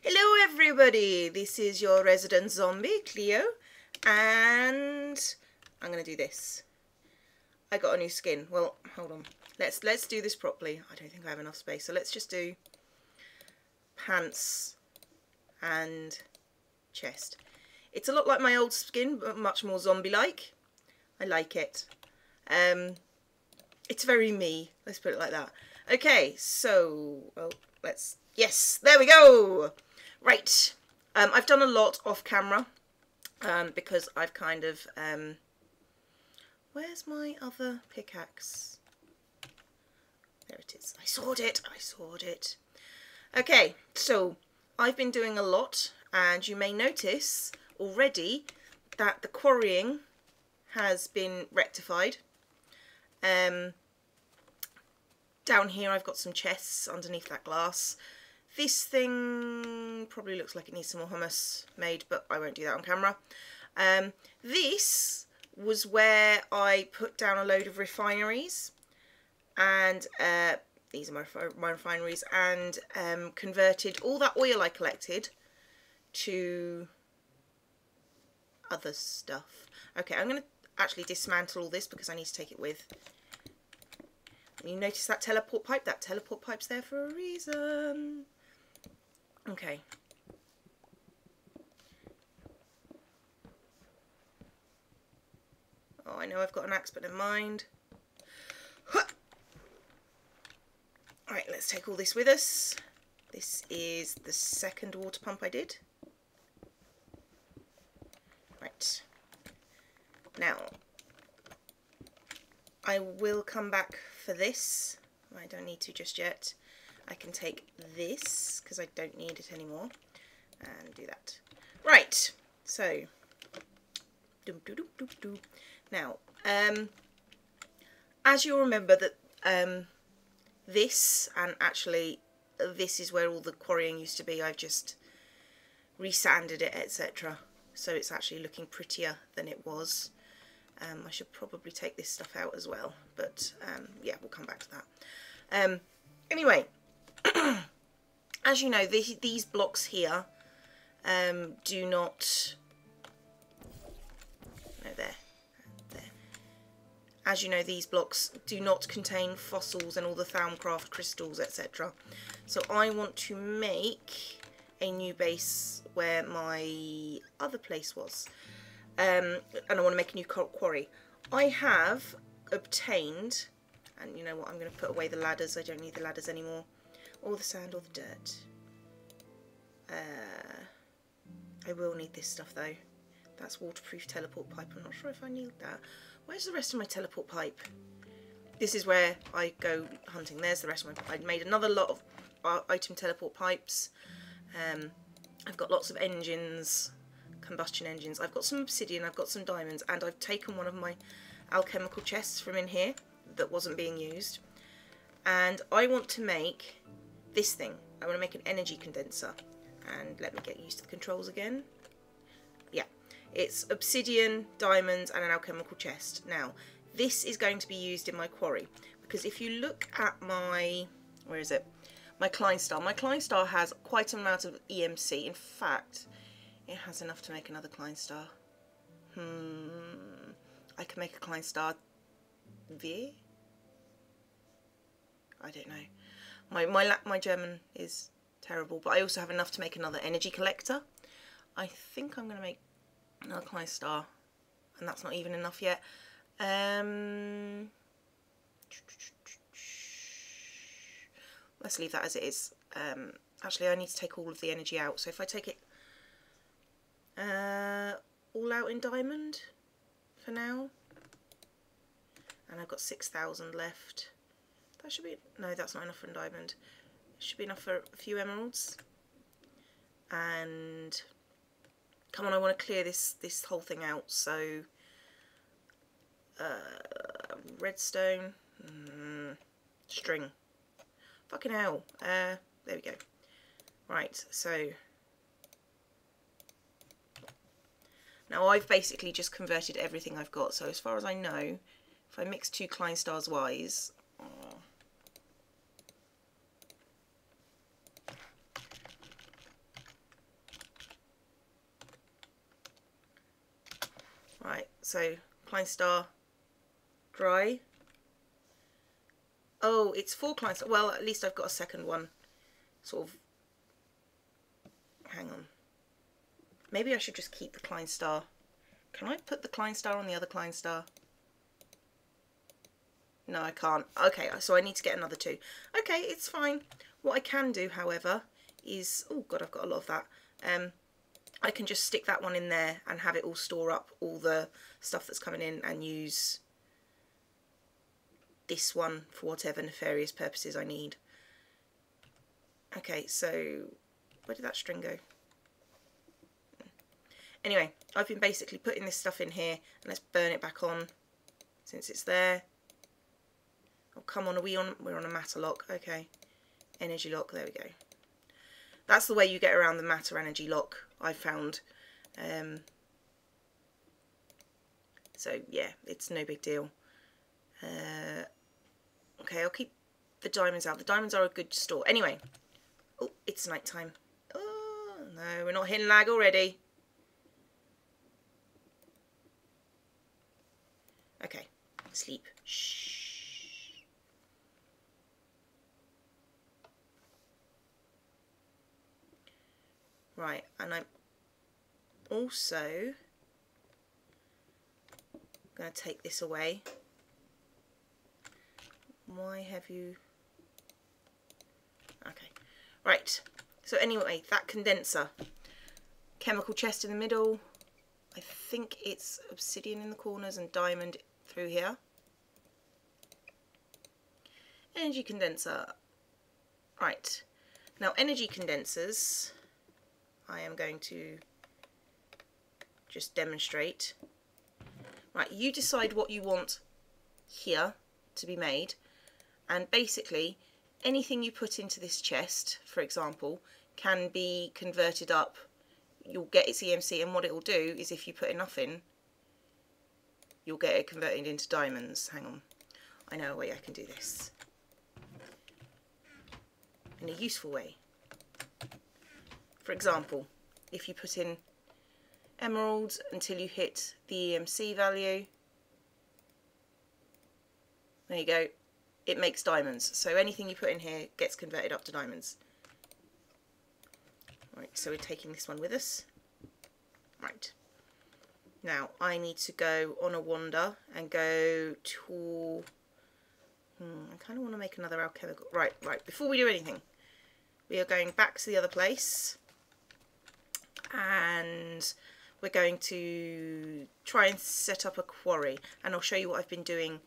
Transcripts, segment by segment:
Hello everybody, this is your resident zombie, Cleo, and I'm going to do this. I got a new skin. Well, hold on. Let's do this properly. I don't think I have enough space, so let's just do pants and chest. It's a lot like my old skin, but much more zombie-like. I like it. It's very me, let's put it like that. Okay, so, yes, there we go! Right, I've done a lot off camera, because I've kind of, where's my other pickaxe? There it is. I sawed it. Okay, so I've been doing a lot, and you may notice already that the quarrying has been rectified. Down here I've got some chests underneath that glass. This thing probably looks like it needs some more hummus made, but I won't do that on camera. This was where I put down a load of refineries, and these are my refineries, and converted all that oil I collected to other stuff. Okay, I'm going to actually dismantle all this because I need to take it with. You notice that teleport pipe? That teleport pipe's there for a reason. Okay. Oh, I know I've got an axe, but never mind. Alright, let's take all this with us. This is the second water pump I did. Right. Now, I will come back for this. I don't need to just yet. I can take this because I don't need it anymore and do that. Right, so now as you'll remember that this, and actually this is where all the quarrying used to be. I've just resanded it, etc. So it's actually looking prettier than it was. I should probably take this stuff out as well, but yeah, we'll come back to that. Anyway, as you know, these blocks here do not... No, there. As you know, these blocks do not contain fossils and all the thaumcraft crystals, etc. So I want to make a new base where my other place was. And I want to make a new quarry. I have obtained, and you know what, I'm going to put away the ladders. I don't need the ladders anymore, or the sand or the dirt. I will need this stuff though. That's waterproof teleport pipe. I'm not sure if I need that. Where's the rest of my teleport pipe? This is where I go hunting. There's the rest of my... I made another lot of item teleport pipes. I've got lots of engines, combustion engines. I've got some obsidian, I've got some diamonds, and I've taken one of my alchemical chests from in here that wasn't being used, and I want to make this thing. I want to make an energy condenser, and let me get used to the controls again. Yeah, it's obsidian, diamonds, and an alchemical chest. Now this is going to be used in my quarry, because if you look at my, where is it, my Klein star. My Klein star has quite an amount of EMC. In fact, it has enough to make another Klein star. I can make a Klein star V? I don't know. My German is terrible, but I also have enough to make another energy collector. I think I'm going to make another Klein star, and that's not even enough yet. Let's leave that as it is. Actually, I need to take all of the energy out, so if I take it all out in diamond for now, and I've got 6,000 left. That should be... No, that's not enough in diamond. It should be enough for a few emeralds. And come on, I want to clear this whole thing out. So redstone, string. Fucking hell. There we go. Right, so now I've basically just converted everything I've got. So as far as I know, if I mix 2 Klein stars wise, So Klein star, dry. Oh, it's 4 Klein star. Well, at least I've got a second one. Sort of. Hang on. Maybe I should just keep the Klein star. Can I put the Klein star on the other Klein star? No, I can't. Okay, so I need to get another 2. Okay, it's fine. What I can do, however, is... Oh, God, I've got a lot of that. I can just stick that one in there and have it all store up all the stuff that's coming in and use this one for whatever nefarious purposes I need. Okay, so where did that string go? Anyway, I've been basically putting this stuff in here, and let's burn it back on since it's there. Oh, come on, we're on a matter lock. Okay, energy lock, there we go. That's the way you get around the matter energy lock, I've found. So yeah, it's no big deal. Okay, I'll keep the diamonds out. The diamonds are a good store. Anyway, oh, it's night time. Oh, no, we're not hitting lag already. Okay, sleep. Shh. Right, and I'm also going to take this away. Why have you... Okay, right. So anyway, that condenser. Chemical chest in the middle. I think it's obsidian in the corners and diamond through here. Energy condenser. Right. Now, energy condensers, I am going to just demonstrate. Right, you decide what you want here to be made, and basically anything you put into this chest, for example, can be converted up. You'll get its EMC, and what it will do is if you put enough in, you'll get it converted into diamonds. Hang on, I know a way I can do this in a useful way. For example, if you put in emeralds until you hit the EMC value, there you go, it makes diamonds. So anything you put in here gets converted up to diamonds. Right, so we're taking this one with us. Right, now I need to go on a wander and go to... I kind of want to make another alchemical... Right, before we do anything, we are going back to the other place, and we're going to try and set up a quarry, and I'll show you what I've been doing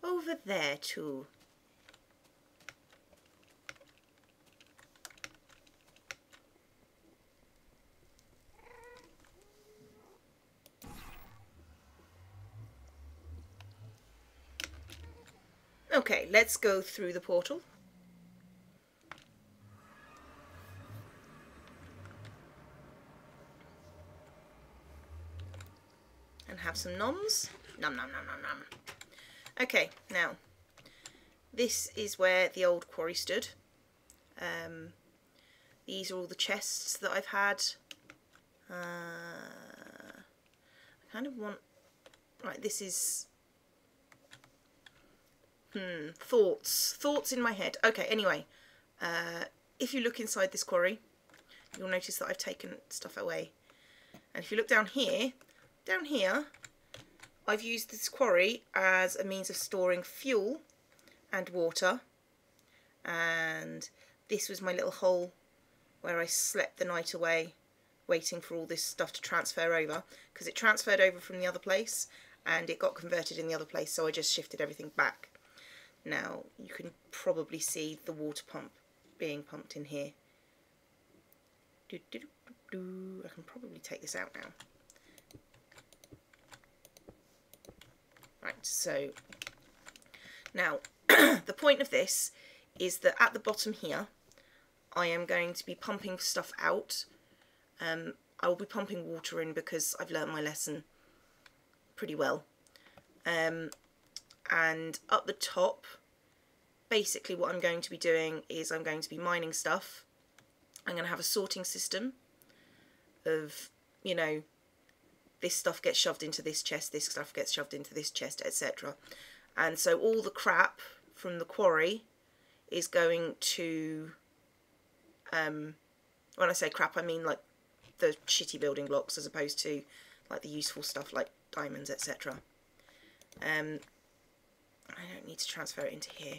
over there too. Okay, let's go through the portal. And have some noms. Nom nom nom nom nom. Okay, now this is where the old quarry stood. These are all the chests that I've had. I kind of want... Right, this is... Thoughts in my head. Okay, anyway, if you look inside this quarry, you'll notice that I've taken stuff away. And if you look down here, I've used this quarry as a means of storing fuel and water. And this was my little hole where I slept the night away, waiting for all this stuff to transfer over, because it transferred over from the other place and it got converted in the other place, so I just shifted everything back. Now you can probably see the water pump being pumped in here. I can probably take this out now. Right, so now the point of this is that at the bottom here I am going to be pumping stuff out. I will be pumping water in because I've learnt my lesson pretty well. And up the top, basically what I'm going to be doing is I'm going to be mining stuff. I'm going to have a sorting system of, you know, this stuff gets shoved into this chest, this stuff gets shoved into this chest, etc. And so all the crap from the quarry is going to, when I say crap, I mean like the shitty building blocks as opposed to like the useful stuff like diamonds, etc. I don't need to transfer it into here.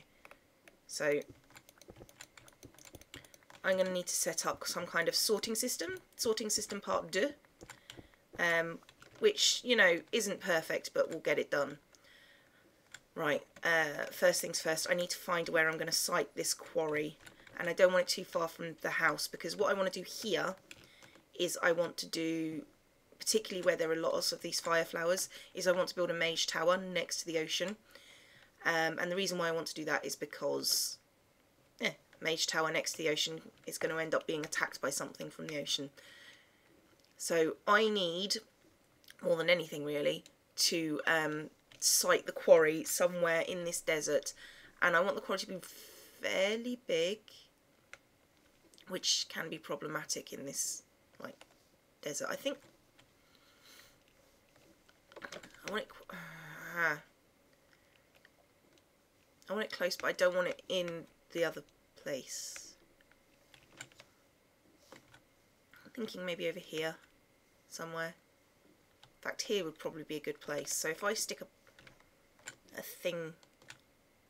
So I'm going to need to set up some kind of sorting system part 2, which, you know, isn't perfect, but we'll get it done. Right, first things first, I need to find where I'm going to site this quarry, and I don't want it too far from the house, because what I want to do here is I want to do, particularly where there are lots of these fire flowers, is I want to build a mage tower next to the ocean. And the reason why I want to do that is because mage tower next to the ocean is going to end up being attacked by something from the ocean. So I need, more than anything really, to site the quarry somewhere in this desert, and I want the quarry to be fairly big, which can be problematic in this like desert. I think I want it close, but I don't want it in the other place. I'm thinking maybe over here somewhere. In fact, here would probably be a good place. So if I stick a thing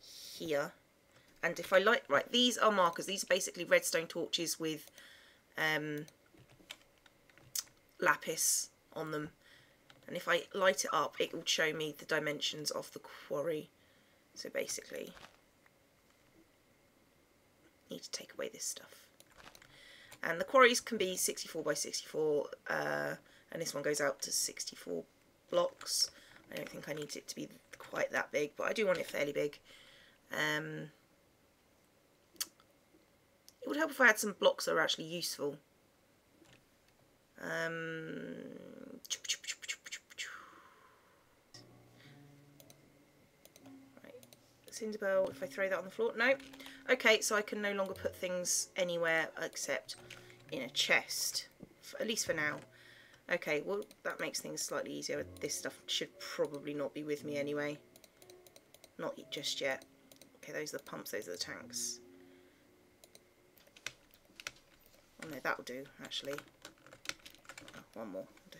here, and if I light, right, these are markers. These are basically redstone torches with lapis on them. And if I light it up, it will show me the dimensions of the quarry. So basically, need to take away this stuff. And the quarries can be 64 by 64, and this one goes out to 64 blocks. I don't think I need it to be quite that big, but I do want it fairly big. It would help if I had some blocks that are actually useful. Cinderbell, if I throw that on the floor, no. Okay, so I can no longer put things anywhere except in a chest, at least for now. Okay, well that makes things slightly easier. This stuff should probably not be with me anyway. Not just yet. Okay, those are the pumps, those are the tanks. Oh no, that'll do, actually. Oh, one more will do.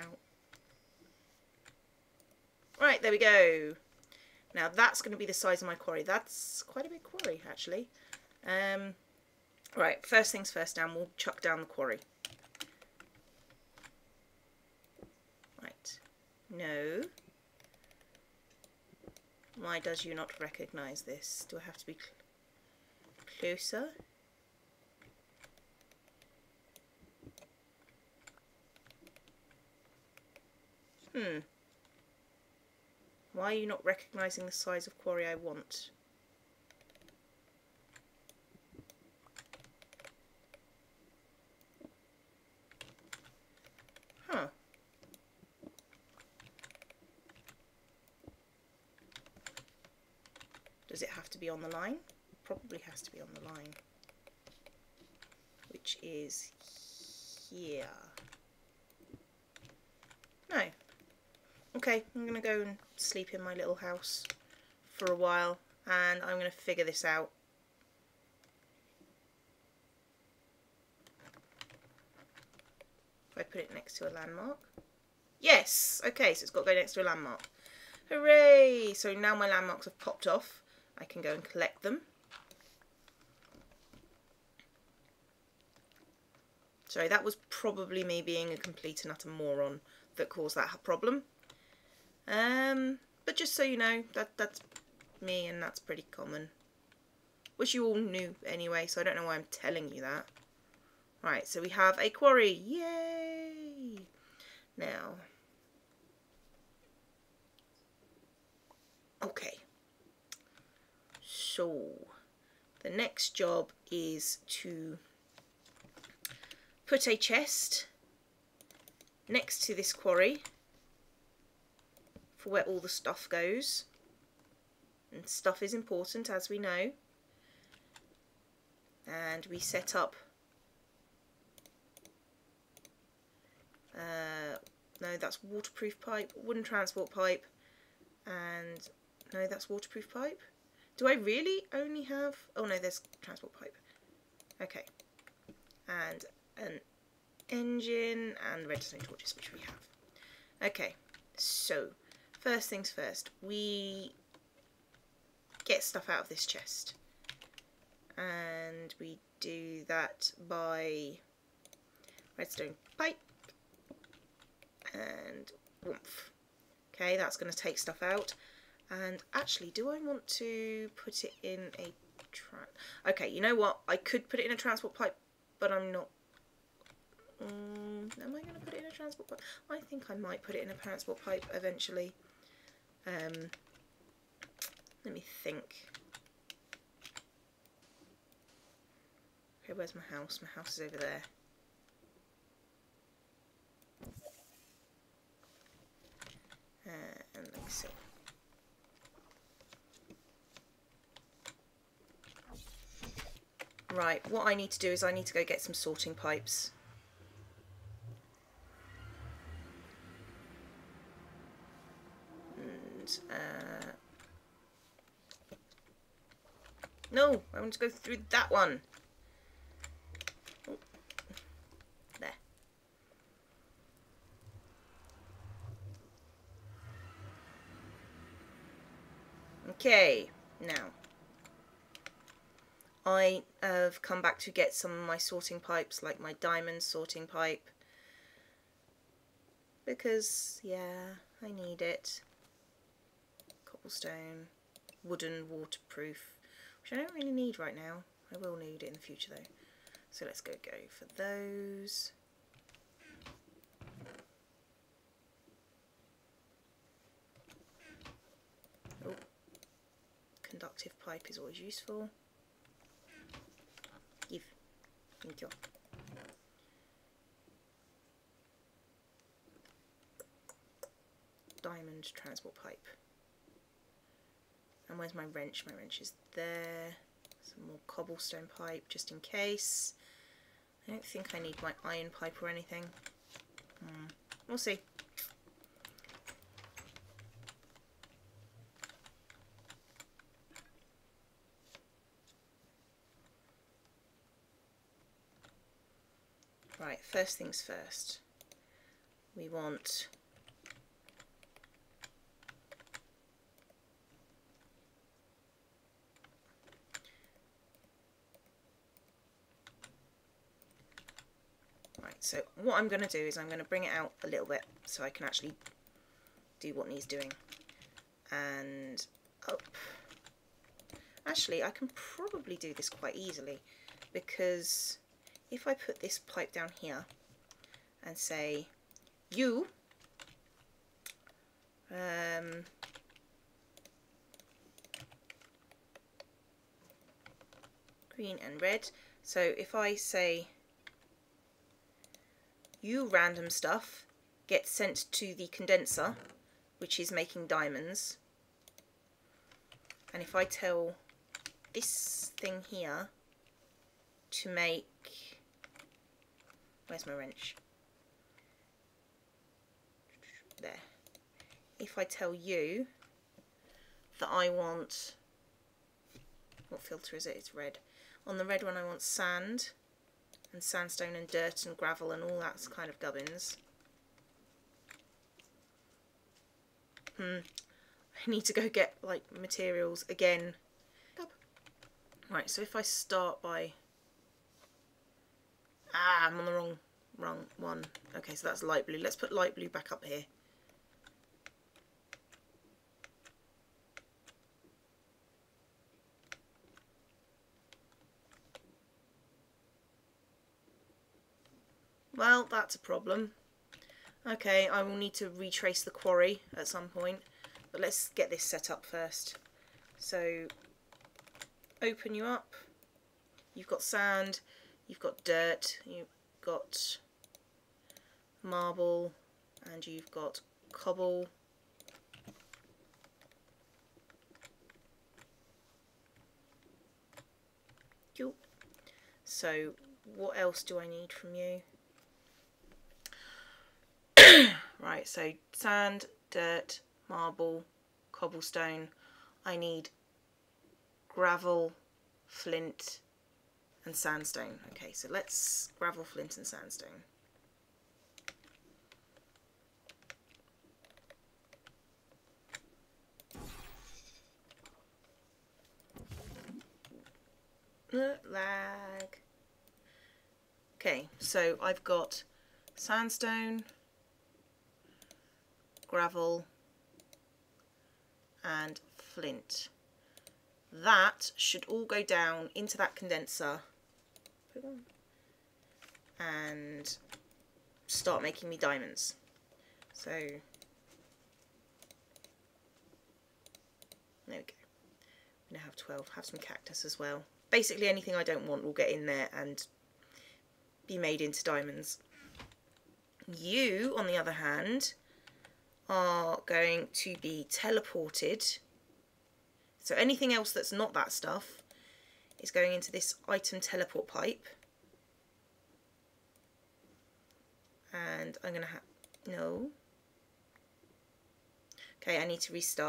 Out. Right, there we go. Now that's going to be the size of my quarry. That's quite a big quarry, actually. Right, first things first, down. We'll chuck down the quarry. Right. No. Why does you not recognise this? Do I have to be closer? Why are you not recognising the size of quarry I want? Huh. Does it have to be on the line? Probably has to be on the line. Which is here. No. Okay, I'm going to go and sleep in my little house for a while, and I'm going to figure this out. If I put it next to a landmark. Yes! Okay, so it's got to go next to a landmark. Hooray! So now my landmarks have popped off. I can go and collect them. Sorry, that was probably me being a complete and utter moron that caused that problem. But just so you know, that's me, and that's pretty common. Which you all knew anyway, so I don't know why I'm telling you that. Right, so we have a quarry. Yay! Now, okay. So, the next job is to put a chest next to this quarry for where all the stuff goes. And stuff is important, as we know. and we set up no, that's waterproof pipe, wooden transport pipe, and no, that's waterproof pipe. Do I really only have, oh no, there's transport pipe. Okay, and an engine and redstone torches, which we have. Okay, so first things first, we get stuff out of this chest, and we do that by redstone pipe and woof. Okay, that's going to take stuff out. And actually, do I want to put it in a okay, you know what? I could put it in a transport pipe, but I'm not. Am I going to put it in a transport pipe? I think I might put it in a transport pipe eventually. Let me think. Okay, where's my house? My house is over there. And like so. Right, what I need to do is I need to go get some sorting pipes. And, no, I want to go through that one. Oh, there. Okay, now I have come back to get some of my sorting pipes, like my diamond sorting pipe, because yeah, I need it. Cobblestone, wooden, waterproof, which I don't really need right now. I will need it in the future though. So let's go for those. Oh, conductive pipe is always useful. Give. Thank you. Diamond transport pipe. And where's my wrench? My wrench is there. Some more cobblestone pipe just in case. I don't think I need my iron pipe or anything. We'll see. Right, first things first. We want so what I'm going to do is I'm going to bring it out a little bit so I can actually do what needs doing. And up. Actually, I can probably do this quite easily, because if I put this pipe down here and say, you green and red. So if I say, you random stuff gets sent to the condenser, which is making diamonds. And if I tell this thing here to make, where's my wrench? There. If I tell you that I want, what filter is it? It's red. On the red one I want sand and sandstone and dirt and gravel and all that kind of gubbins. I need to go get like materials again. Right, so if I start by, I'm on the wrong one. Okay, so that's light blue. Let's put light blue back up here. Well, that's a problem. Okay, I will need to retrace the quarry at some point, but let's get this set up first. So, open you up. You've got sand, you've got dirt, you've got marble, and you've got cobble. Cool. So what else do I need from you? Right, so sand, dirt, marble, cobblestone. I need gravel, flint and sandstone. Okay, so let's gravel, flint and sandstone. Lag. Okay, so I've got sandstone, gravel and flint. That should all go down into that condenser and start making me diamonds. So there we go. I'm gonna have 12. Have some cactus as well. Basically anything I don't want will get in there and be made into diamonds. You, on the other hand, are going to be teleported. So anything else that's not that stuff is going into this item teleport pipe. And I'm going to have... No. Okay, I need to restart.